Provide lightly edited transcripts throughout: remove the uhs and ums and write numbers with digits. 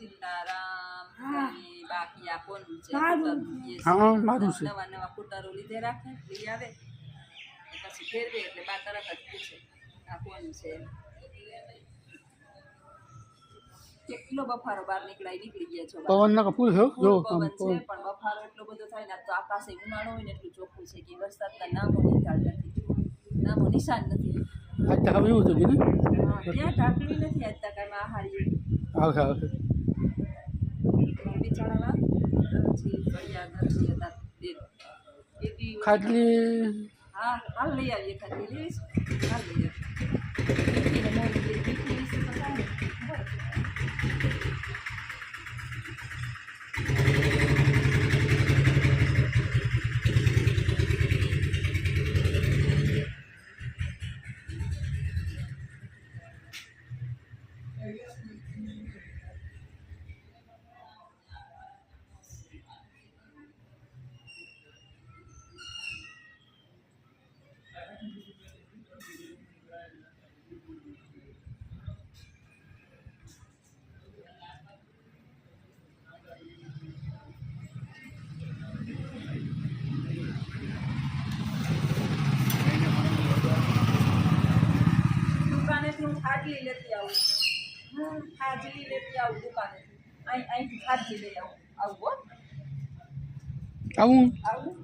સીતારામ બાકી આ કોણ છે હા મારું છે. નવા નવા કુટારો લીધે રાખે લઈ આવે પછી ફેરવે એટલે બા તરત જ પૂછે આ કોણ છે. કેટલો બફારો બહાર નીકળી ગયા છો. પવન ના ફૂલ છે જો પવન છે પણ બફારો એટલો બધો થાય ને તો આકાશે ઉનાળો હોય ને એટલું ચોખ્ખું છે કે વરસાદના નામો નિશાન નથી. નામો નિશાન નથી. આજ તો હવે એવું થયું ને ત્યાં ઢાંકણી નથી આજ તક એમાં આહારી આવશે આવશે બિચારામાં ખાટલી હા હાલ લઈ આવીએ ખાટલી લઈશ હાલ લઈ ખાટલી લેતી આવું ખાટલી લેતી આવું દુકાને અહીંથી ખાટલી લઈ આવું આવું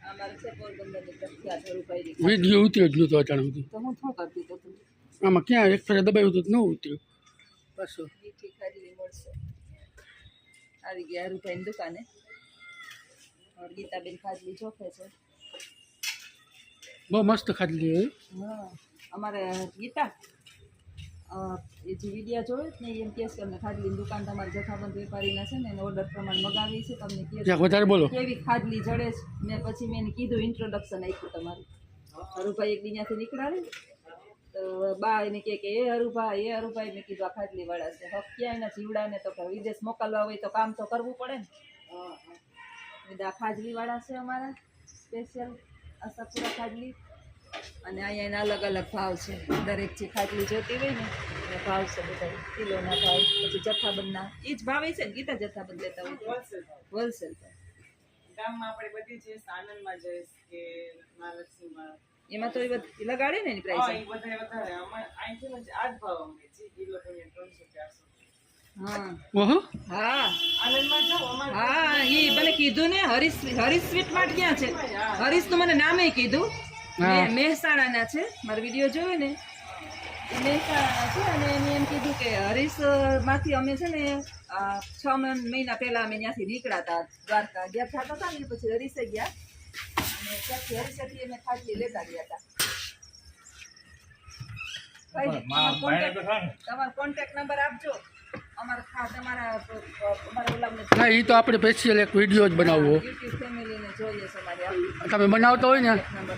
અમારે છે પોરબંદરની પ્રખ્યાત હરુભાઈ વિડીયો ઉતર્યો જ નહોતો અચાનક સુધી તો હું શું કરતી તો તું આમાં ક્યાં એક ફેરે દબાવ્યું તો ન ઉતર્યું પાછું મીઠી ખાટલી મળશે આવી ગયા હરુભાઈની દુકાને ગીતાબેન ખાટલી ચોખે છે. બહુ મસ્ત ખાટલી હોય. હા અમારે ગીતા એ જે વિડીયા જોયો ને એમ કહે છે અમને ખાટલીની દુકાન તમારા જથ્થાબંધ વેપારીના છે ને એને ઓર્ડર પ્રમાણે મગાવી છે તમને વધારે બોલો કેવી ખાટલી જડે છે ને પછી મેં એને કીધું ઇન્ટ્રોડક્શન આપ્યું તમારું હરુભાઈ એક દિનાથી નીકળાવે તો બા એને કહે કે એ હરુભાઈ મેં કીધું આ ખાટલી વાળા છે હક ક્યાંય ના જીવડાને તો વિદેશ મોકલવા હોય તો કામ તો કરવું પડે ને આ ખાટલી વાળા છે અમારા સ્પેશિયલ આશાપુરા ખાટલી અને અહીંયા એના અલગ અલગ ભાવ છે દરેક જે ખાટલી જોતી હોય ને એ ભાવ છે બધા કિલોના ભાવ પછી જથ્થાબંધના એ જ ભાવ છે ને ગીતા જથ્થાબંધ લેતા હોય હોલસેલ ગામમાં આપણે બધી જે આનંદમાં જઈશ કે મહાલક્ષ્મીમાં એમાં તો એ બધી લગાડે ને એની પ્રાઇસ એ બધા વધારે અમારે અહીંથી જ આ જ ભાવ અમને જે કિલો તમને 300-400 હા ઓહો હા આનંદમાં જાઓ અમારે હા એ મને કીધું ને હરીશ સ્વીટ માર્ટ ક્યાં છે હરીશ નું મને નામે કીધું મહેસાણાના છે મારો વિડીયો જોયો ને એ મહેસાણાના છે અને એને એમ કીધું કે હરીશ માંથી અમે છે ને 6 મહિના પહેલા અમે ત્યાંથી નીકળ્યા દ્વારકા ગયા થતા હતા ને પછી હરીશે ગયા અને ત્યાંથી હરીશેથી અમે ખાટલી લેતા ગયા હતા. તમારો કોન્ટેક્ટ નંબર આપજો તમારા ના એ તો આપણે સ્પેશિયલ એક વિડીયો જ બનાવવો યુટ્યુબ ફેમિલીને જોઈએ છે મારે તમે બનાવતા હોય ને નંબર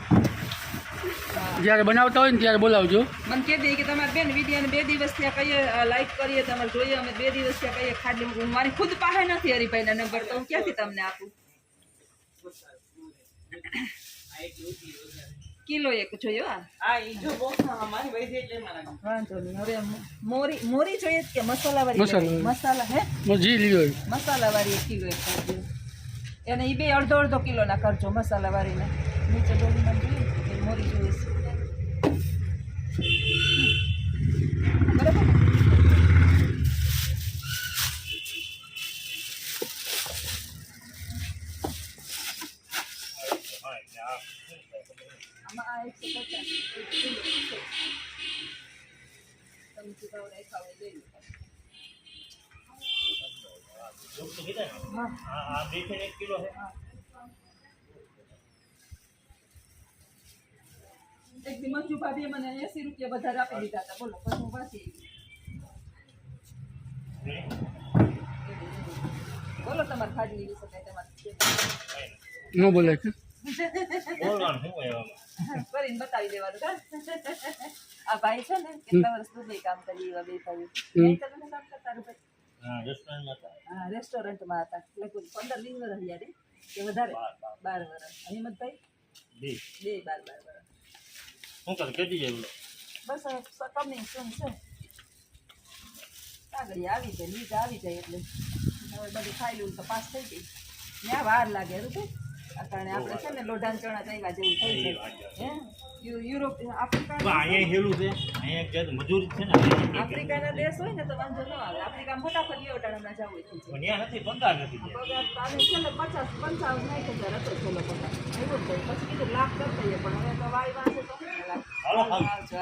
જ્યારે બનાવતા હોય ને ત્યારે બોલાવજો. મને કહી દે કે તમારે બેન વિડીયોને 2 દિવસ થયા કહીએ લાઈક કરીએ તમારે જોઈએ અમે 2 દિવસ થયા કહીએ ખાટલી હું મારી ખુદ પાસે નથી હરીભાઈના નંબર તો હું ક્યાંથી તમને આપું. કિલો એક જોયો હા એ જો બોક્સમાં અમારી વહી જાય એટલે મારા વાંધો નહીં. હવે મોરી જોઈએ કે મસાલાવાળી મસાલા હે જી લ્યો મસાલાવાળી 1 કિલો એક કરજો એને એ બે અડધો કિલોના કરજો મસાલાવાળીના નીચે ડોલીમાં જોઈએ એ મોરી જોઈએ છે બરાબર. આમાં આ 150 કિલો છે. તમે ચૂકાવ રાખ્યા હોય લઈ લો. હા કિલો है એક દી મંજુ ભાભીએ મને 80 રૂપિયા વધારે આપી દીધા હતા બોલો પછી હું પાછી બોલો તમારે ખાટલી વિશે કઈ તમારે ન બોલે કે કરીને બતાવી દેવાનું કા આ ભાઈ છે ને કેટલા વર્ષ સુધી કામ કરી એવા બે ભાઈ કામ કરતા હા રેસ્ટોરન્ટમાં હતા લગભગ 15-20 વર્ષ રહ્યા રે કે વધારે 12 વર્ષ હિંમતભાઈ 12 વર્ષ શું કર કેદી જેવું બસ કમિંગ સૂન છે. કાગળી આવી જાય, લીટ આવી જાય એટલે હવે બધું ખાઈ લઉં તો પાસ થઈ ગઈ. ત્યાં વાર લાગે રૂપે અટાણે આપણે છે ને લોઢાન ચણા ચાવ્યા જેવું થઈ જાય. હે યુરોપ અહીંયા હેલું છે, અહીંયા એક મજૂરી છે ને, આફ્રિકાના દેશ હોય ને તો વાંધો ન આવે. આફ્રિકામાં ફટાફટ લેવટાણામાં જવું થઈ જાય. પણ ત્યાં નથી, પગાર નથી ત્યાં. પગાર તો આવે છે ને 50-55 હતો છેલ્લો પગાર. એવું જ થાય. પછી કીધું લાખ કરતા પણ હવે તો વાય વાંચે તો હાલો, હાલો. આવજો.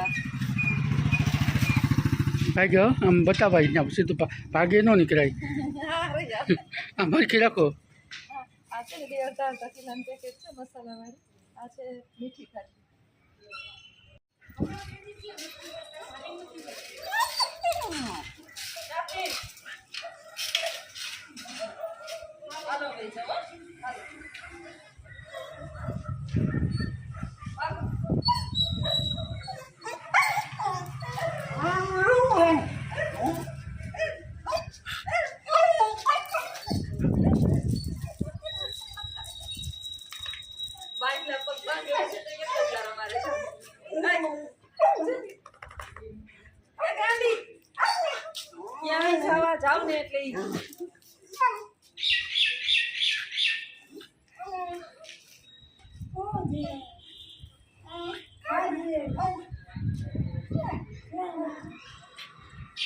ભાઈ આમ બતાવાય ને સીધું ભાગે ન નીકળાય. હા રહી જા. આમ ભરખી રાખો. આ છે ને 18 કિલોનું પેકેટ છે મસાલાવાળી. આ છે મીઠી ખાટી. હાલો ભાઈ જાઓ. હાલો. બાઈકના પગ બાંધ્યો છે તો કેટલો સારો મારે છે. એ ગાંડી ક્યાંય જવા જાવ ને એટલે ઈ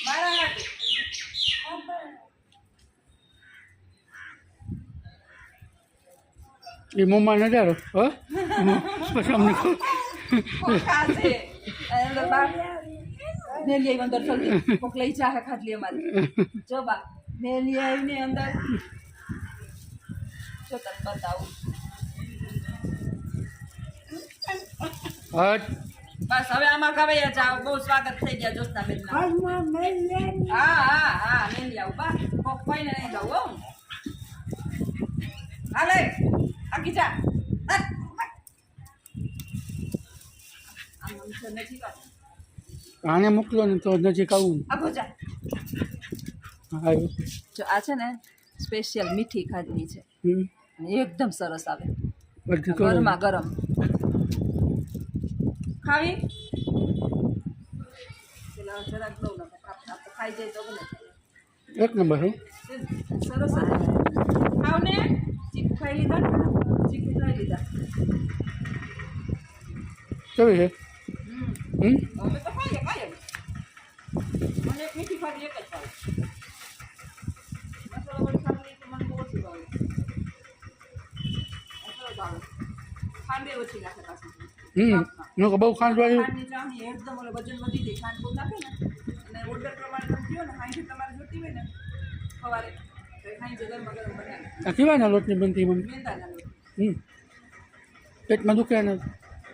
મારા હાટુ. એ મોંમાં નજારો હો પછી અમને કોકા છે અંદર બાર ને લઈ આવી અંદર જલ્દી કોક લઈ જા ખાટલી અમારી. જો બા ને લઈ આવીને અંદર જો તને બતાવું. હટ બસ હવે આમાં કવાયા જાવ. બહુ સ્વાગત થઈ ગયા જોતા બેન. હા હા હા લઈ આવું બા. કોક કોઈને નહીં દઉં હો. હાલે આગી જા. આમ છે નથી વાત. આને મોકલો ને તો નજીક આવું. આગો જા. આવ્યો. જો આ છે ને સ્પેશિયલ મીઠી ખાટલી છે. એકદમ સરસ આવે. બધી કરો. ગરમા ગરમ ખાવી. પેલા જરાક દઉં ને આપણે ખાઈ જાય તો ભલે. એક નંબર હો. સરસ આવે. ખાવ ને ચીકુ ખાઈ લીધા. ચીકુ ખાઈ લીધા. કેવી છે? અમે તો ખાઈએ ખાઈએ. મને એક મીઠી ખાટલી એક જ ભાવે. મસાલાવાળી ખાટલી તો મને બહુ ઓછી ભાવે. મસાલો ભાવે. ખાંડે ઓછી નાખે પાછી. નો બહુ ખાંડવાળી. ખાંડની ચાહની એકદમ ઓલો વજન વધી જાય. ખાંડ બહુ નાખે ને અને ઓર્ડર પ્રમાણે તમે કહો ને ખાંડ તમારે જોતી હોય ને સવારે તો ખાંડ ગરમા ગરમ બનાવે. આ કેવાના લોટની બનતી મને. મેંદાના લોટ. પેટમાં દુખે ને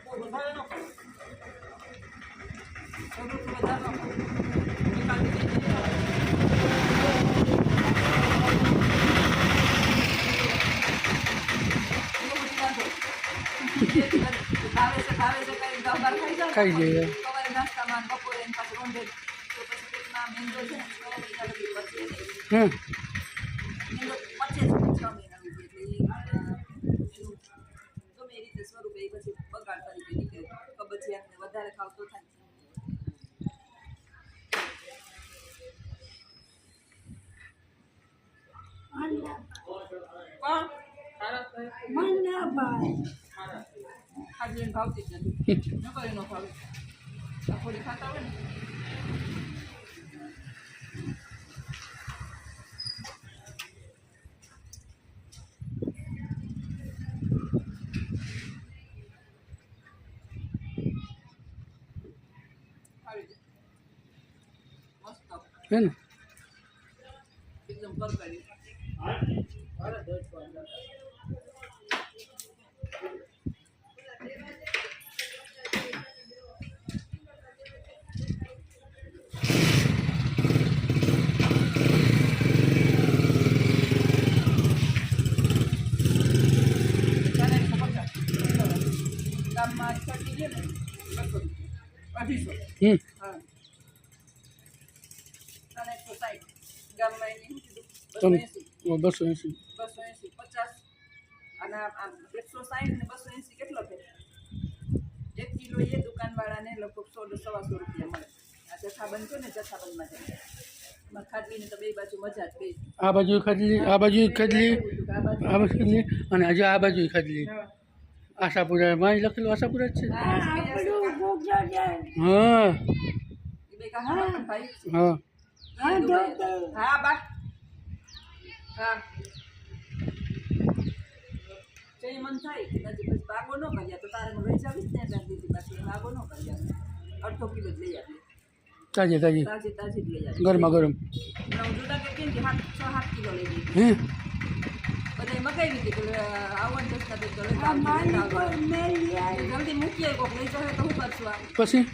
બહુ વધારે ન ખાવ. થોડુંક વધારે ન ખાવ. એકાદી બે દિવસ ખાવ. બહુ બધી વાંધો. ભાવે છે કરી દસ બાર ખાઈ જાવ. ખાઈ જઈએ. સવારે નાસ્તામાં ને બપોરે ને પાછું રોંઢે તો પછી પેટમાં મેંદો છે ને 6 મહિના લગી પચે નહીં. મેંદો પચે જ નહીં 6 મહિના લગી. એટલે ગમે એ રીતે સ્વરૂપે એ પછી બગાડ તરીકે નીકળે. કબજિયાતને વધારે ખાવ તો થાય. કોણ? ખાલી ભાવતી જ નથી. ન કરી ન ભાવે. થોડી ખાતા હોય ને આવી જાય. મસ્ત હે ને એકદમ પરકારી. ગામમાં છટી છે ને 250. હા અને 160 ગામમાં એની શું કીધું 280. 280. 280 50 અને આમ 160 ને 280 કેટલો છે 1 કિલો એ દુકાનવાળાને લગભગ 100-125 રૂપિયા મળે. આ જથ્થાબંધ છે ને, જથ્થાબંધમાં જાય એમાં ખાટલીને તો બે બાજુ મજા જ ગઈ. આ બાજુ ખાટલી, આ બાજુ ખાટલી, આ બાજુ આ બાજુ ખાટલી અને હજુ આ બાજુ ખાટલી. આશાપુરા માં લખેલું આશાપુરા જ છે. હા એ બે કાકા પણ ભાઈ છે. હા હા બા હા જે મન થાય કે નજીક જ બાગો ન કર્યા તો તારે લઈ જાવીશ ને ત્યાં દીધી પાછી બાગો ન કર્યા 1/2 કિલો જ લઈ આવીએ. તાજી તાજી તાજી તાજી જ લઈ આવીએ. ગરમા ગરમ. હું જુદા કે કેમ કે 6-7 કિલો લઈ ગઈ હે બધા મગાવી હતી કે આવવાનું દસતા તો જલ્દી મૂકીએ કોક લઈ જાય તો હું કરશું આ પછી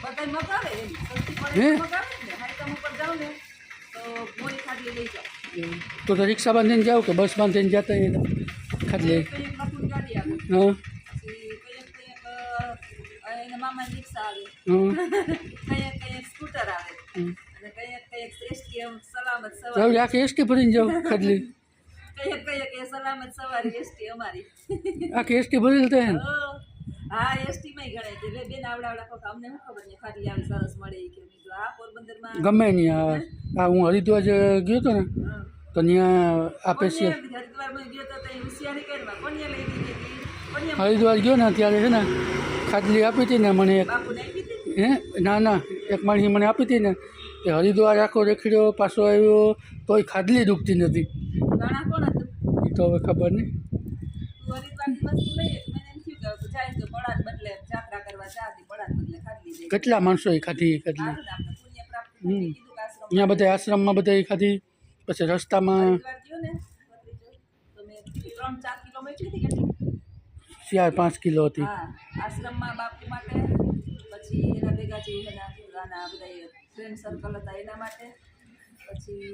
બધા મગાવે એમ સસ્તી પડે હે? તો મગાવે જ ને હાઈકમ ઉપર જાઉં ને તો મોરી ખાટલી લઈ જાઉં. તો રિક્ષા બાંધીને જાવ કે બસ બાંધીને જતા હોય તો ખાટલી. કંઈક નકુન ગાડી આવે હા પછી કંઈક એના મામાની રિક્ષા આવે હા કંઈક સ્કૂટર આવે અને કંઈક એસટી સલામત જાવ સવારી આખી એસટી ભરીને જાવ ખાટલી. કંઈક એ સલામત સવારી એસટી અમારી આખી એસટી ભરેલ તો એમ. હા એસટીમાં ગણાય છે એટલે બેન આવડા કોક અમને શું ખબર ને ખાટલી આવી સરસ મળે ઈ કે મેં કીધું આ પોરબંદરમાં ગમે નહીં. આ હું હરિદ્વાર ગયો હતો ને તો ત્યાં આ સ્પેશિયલ હરિદ્વારમાં ગયો તો ત્યાં હોશિયારી કરવા કોને લઈ દીધી હતી કોને હરિદ્વાર ગયો ને ત્યારે છે ને ખાટલી આપી હતી ને મને એક. બાપુને આપી હતી હે ના ના એક માણસી મને આપી હતી ને કે હરિદ્વાર આખો રેખડ્યો પાછો આવ્યો તોય ખાટલી દુખતી નથી. ઘણા કોણ હતું એ તો હવે ખબર નહીં. તું હરિદ્વારની વસ્તુ લઈએ તો મને એમ થયું કે જાય તો બળાદ બદલે યાત્રા કરવા જાતી બળાદ બદલે ખાટલી દે કેટલા માણસો એ ખાધી ખાટલી. સારું ને આપણે પુણ્ય પ્રાપ્ત થાય કીધું કે આશ્રમ અહીંયા બધા આશ્રમમાં બધા ખાધી. પછી રસ્તામાં હરિદ્વાર ગયો ને તો મેં 3-4 કિલો મેળવી હતી કેટલી 4-5 કિલો હતી. હા આશ્રમમાં બાપુ માટે પછી એના ભેગા જે એના ગાના બધા ફ્રેન્ડ સર્કલ હતા એના માટે પછી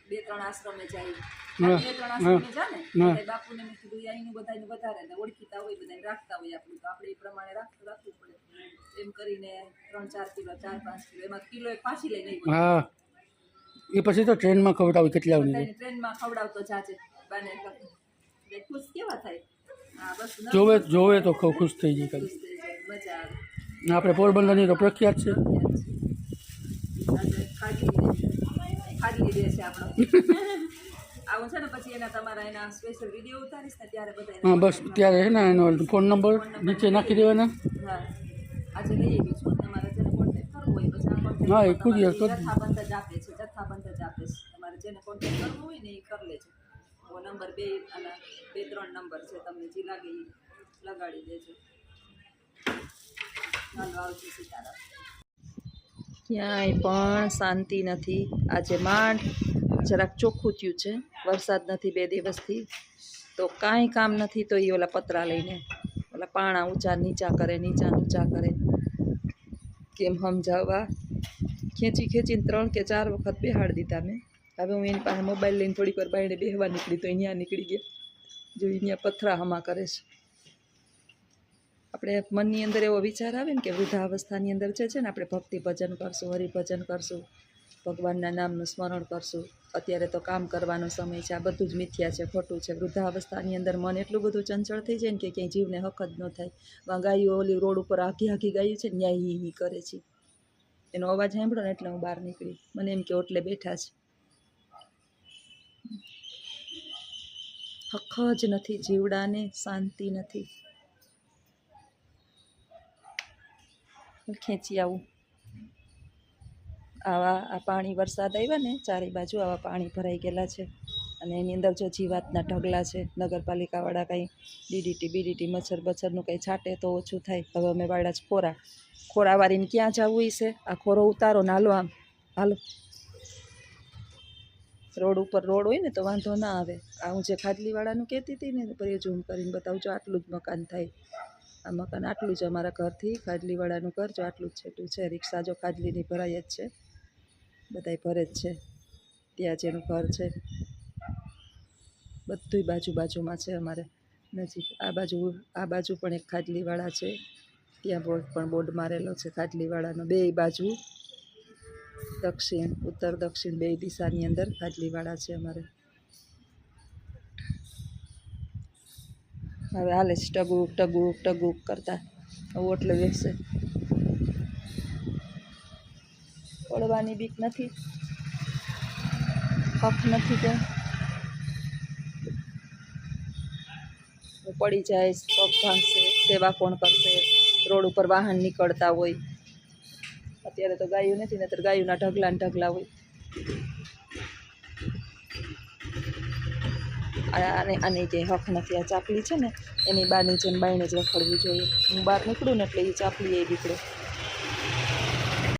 2-3 આશ્રમે જાય હા, 2-3 આશ્રમે જા ને હા. એટલે બાપુને મેં કીધું અહીંનું બધાને વધારે ને ઓળખીતા હોય બધાને રાખતા હોય આપણું તો આપણે એ પ્રમાણે રાખવું પડે એમ કરીને 3-4 કિલો 4-5 કિલો એમાં કિલો એક પાછી લઈને આવી હા એ પછી તો ટ્રેનમાં ખવડાવી કેટલા બધાને ટ્રેનમાં ખવડાવતો જાજે બાને એટલે ખુશ કેવા થાય હા બસ ન જોવે જોવે તો ખુશ થઈ જાય ખાલી. ખુશ થઈ જાય મજા આવે ને આપણે પોરબંદરની તો પ્રખ્યાત છે. ખાટલી દે છે આપણો આવું છે ને પછી એના તમારા એના સ્પેશિયલ વિડીયો ઉતારીશ ને ત્યારે બધા હા બસ ત્યારે છે ને એનો ફોન નંબર નીચે નાખી દેવાના. હા આજે લઈ આવી છું તમારે જેને કોન્ટેક્ટ કરવો હોય પછી આ contact હા, એ માં courier તમારે કરી જથ્થાબંધ જ આપે છે જથ્થાબંધ જ આપે છે તમારે જેને કોન્ટેક્ટ કરવો હોય ને એ કરી લેજો નંબર 2 અને 2-3 નંબર છે તમને જે લાગે એ લગાડી દેજો. ચાલો આવજો સીતારામ. ક્યાંય પણ શાંતિ નથી. આજે માંડ જરાક ચોખ્ખું થયું છે વરસાદ નથી 2 દિવસથી તો કાંઈ કામ નથી તો એ ઓલા પતરા લઈને ઓલા પાણા ઊંચા નીચા કરે નીચા ઊંચા કરે કેમ સમજાવવા ખેંચીને 3 કે 4 વખત બેહાડી દીધા મેં. હવે હું એની પાસે મોબાઈલ લઈને થોડીક વાર બાયણે બેહવા નીકળી તો અહીંયા નીકળી ગયા જો અહીંયા પથરા હમા કરે છે. આપણે મનની અંદર એવો વિચાર આવે ને કે વૃદ્ધાવસ્થાની અંદર જે છે ને આપણે ભક્તિ ભજન કરશું હરિભજન કરશું ભગવાનના નામનું સ્મરણ કરશું. અત્યારે તો કામ કરવાનો સમય છે આ બધું જ મિથ્યા છે ખોટું છે. વૃદ્ધાવસ્થાની અંદર મન એટલું બધું ચંચળ થઈ જાય ને કે ક્યાંય જીવને હક જ ન થાય. ગાયો ઓલી રોડ ઉપર આખી ગાયું છે ને ન્યાય હી કરે છે એનો અવાજ સાંભળો ને એટલે હું બહાર નીકળી મને એમ કે ઓટલે બેઠા છે. હક જ નથી જીવડાને શાંતિ નથી. ખેંચી આવું આવા આ પાણી વરસાદ આવ્યા ને ચારે બાજુ આવા પાણી ભરાઈ ગયેલા છે અને એની અંદર જો જીવાતના ઢગલા છે. નગરપાલિકાવાળા કંઈ બીડીટી મચ્છર બચ્છરનું કંઈ છાંટે તો ઓછું થાય. હવે અમે વાળા જ ખોરાવાળીને ક્યાં જવું છે આ ખોરો ઉતારો ને હાલો આમ હાલો. રોડ ઉપર રોડ હોય ને તો વાંધો ના આવે. આ હું જે ખાટલીવાળાનું કહેતી હતી ને પછી ઝૂમ કરીને બતાવું જો આટલું જ મકાન થાય. આ મકાન આટલું જ અમારા ઘરથી ખાટલીવાળાનું ઘર જો આટલું જ છેટું છે. રિક્ષા જો ખાટલીની ભરાય જ છે બધાય ભરે જ છે. ત્યાં જેનું ઘર છે બધુંય બાજુમાં છે અમારે નજીક. આ બાજુ પણ એક ખાટલીવાળા છે ત્યાં બોર્ડ મારેલો છે ખાટલીવાળાનો. 2 બાજુ ઉત્તર દક્ષિણ 2 દિશાની અંદર ખાટલીવાળા છે અમારે. હવે હાલે છે ટગુક કરતા ઓટલે બેસે પડવાની બીક નથી, હક નથી કે પડી જાય, પગ ભાંગશે, સેવા કોણ કરશે? રોડ ઉપર વાહન નીકળતા હોય, અત્યારે તો ગાયું નથી, નહીતર ગાયુંના ઢગલા ને ઢગલા હોય. આને જે હક નથી, આ ચાપલી છે ને એની બારની જેમ બાઈને જ રખડવી જોઈએ. હું બહાર નીકળું ને એટલે એ ચાપલી એ નીકળે.